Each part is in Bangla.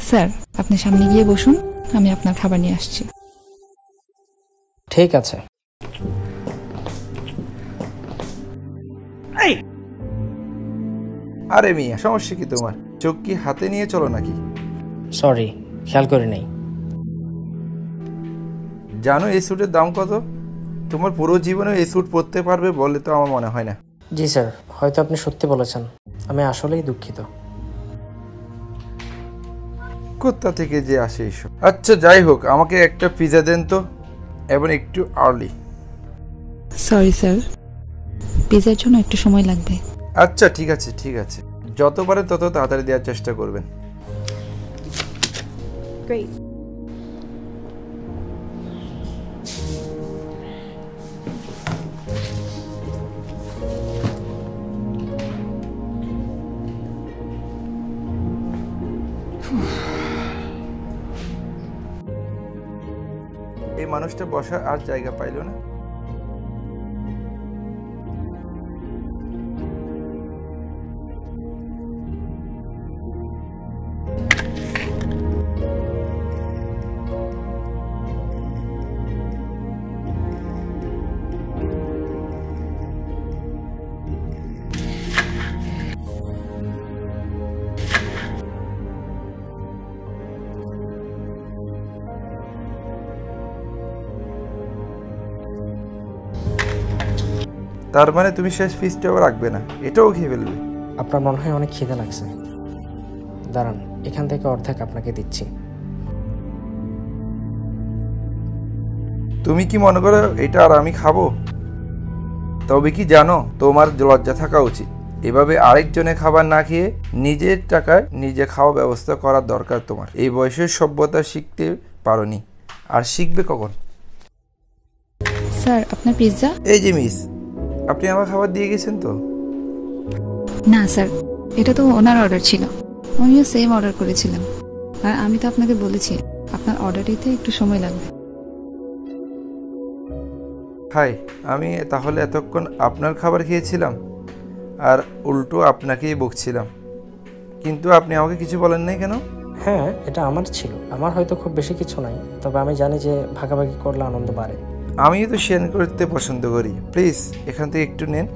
স্যার, আপনি সামনে গিয়ে বসুন, আমি আপনার খাবার নিয়ে আসছি। ঠিক আছে। আরে মিয়া, সমস্যা কি তোমার? চোখ কি হাতে নিয়ে চলো নাকি? সরি, খেয়াল করি নাই। জানো এই স্যুটের দাম কত? তোমার পুরো জীবনে এই স্যুট পরতে পারবে বলে তো আমার মনে হয় না। জি স্যার, হয়তো আপনি সত্যি বলেছেন। আমি আসলেই দুঃখিত। কোথা থেকে যে আসে এইসব। আচ্ছা যাই হোক, আমাকে একটা পিৎজা দেন তো, এবং একটু আর্লি। সরি স্যার, পিৎজার জন্য একটু সময় লাগবে। আচ্ছা ঠিক আছে ঠিক আছে, যত পারে তত তাড়াতাড়ি দেওয়ার চেষ্টা করবেন। Great. এই মানুষটা বসার আর জায়গা পাইল না। তার মানে তুমি শেষ পিসটাও রাখবে না, এটাও খেয়ে ফেলবে? আপনার মনে হয় অনেক খিদে লাগছে। দাঁড়ান, এখান থেকে অর্ধেক আপনাকে দিচ্ছি। তুমি কি মনে করো এটা আর আমি খাবো? তবে কি জানো, তোমার লজ্জা থাকা উচিত। এভাবে আরেকজনে খাবার না খেয়ে নিজের টাকায় নিজে খাওয়া ব্যবস্থা করার দরকার তোমার। এই বয়সের সভ্যতা শিখতে পারোনি, আর শিখবে কখন? স্যার, আপনার পিৎজা? এই যে মিস, আপনি আমার খাবার দিয়ে গেছেন তো? না স্যার, এটা তো ওনার অর্ডার ছিল। আমিও সেম অর্ডার করেছিলাম, আর আমি তো আপনাকে বলেছি আপনার অর্ডার দিতে একটু সময় লাগবে। হাই, আমি তাহলে এতক্ষণ আপনার খাবার খেয়েছিলাম আর উল্টো আপনাকেই বকছিলাম, কিন্তু আপনি আমাকে কিছু বলেন নাই কেন? হ্যাঁ, এটা আমার ছিল। আমার হয়তো খুব বেশি কিছু নাই, তবে আমি জানি যে ভাগাভাগি করলে আনন্দ বাড়ে। আমিও তো শেয়ার করতে পছন্দ করি। প্লিজ এখান থেকে একটু নেন।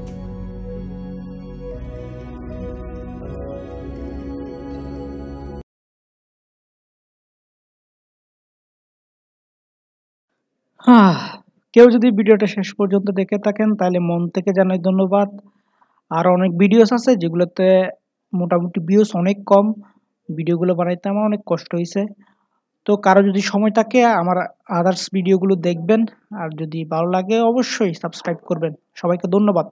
কেউ যদি ভিডিওটা শেষ পর্যন্ত দেখে থাকেন তাহলে মন থেকে জানাই ধন্যবাদ। আর অনেক ভিডিওস আছে যেগুলোতে মোটামুটি ভিউজ অনেক কম। ভিডিওগুলো বানাইতে আমার অনেক কষ্ট হয়েছে। তো কারো যদি সময় থাকে আমার আদার্স ভিডিওগুলো দেখবেন, আর যদি ভালো লাগে অবশ্যই সাবস্ক্রাইব করবেন। সবাইকে ধন্যবাদ।